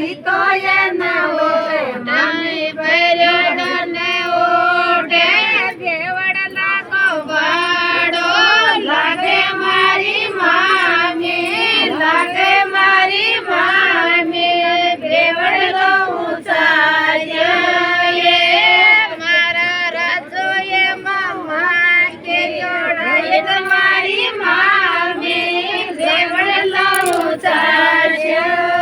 રીતો એને ઓઢાણી ભર્યોને ઓઢે દેવળ લાગો વાડો લાગે મારી મામી લાગે મારી મામી દેવળ લઉં ચાલ્યે મારા રાજોએ મામા કે જોડાય તમારી મામી દેવળ લઉં ચાલ્યે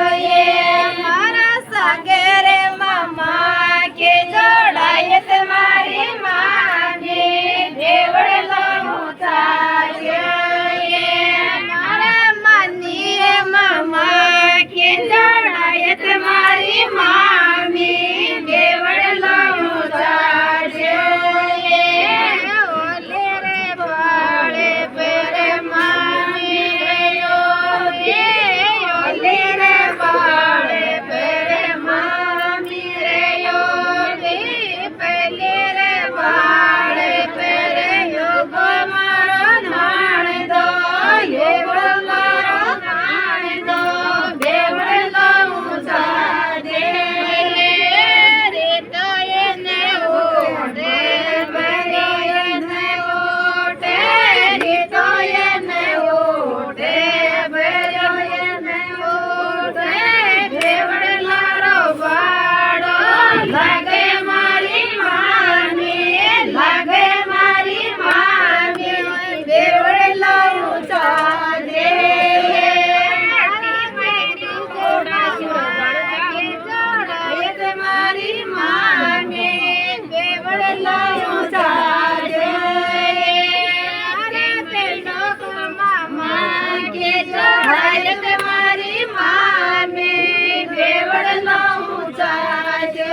મારા સાગરે મામા કે જોડાય તમારી મામી દેવળ લઉં ચાલ્યે મારા માનીએ મામા કે જોડાય તમારી મામી દેવળ લઉં ચાલ્યે ઓલે રે ભાડે પેરે મામી રે ઓલે રે ભાડે પેરે મામી રે પેલે રે ભાડે પેરે યોગો મારો નાણદો યોગો મારો નાણદો દેવળ લઉં ચાલે રે તો એને ઓઢે ભર્યો એને ઓઢે રે તો એને ઓઢે ભર્યો એને ઓઢે દેવળ લારો વાડો લાગે મારી મામી લાગે મારી મામી દેવળ લઉં ચાલે મારી મામી દેવળ લઉં ચાલે મામા કે જોડાય તમારી મામી દેવળ લઉં ચાલે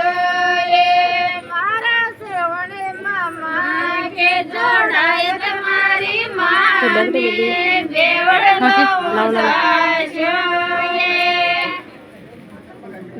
મારા શ્રવણે મામા કે જોડાય તમારી મામી દેવળ લઉં ચાલે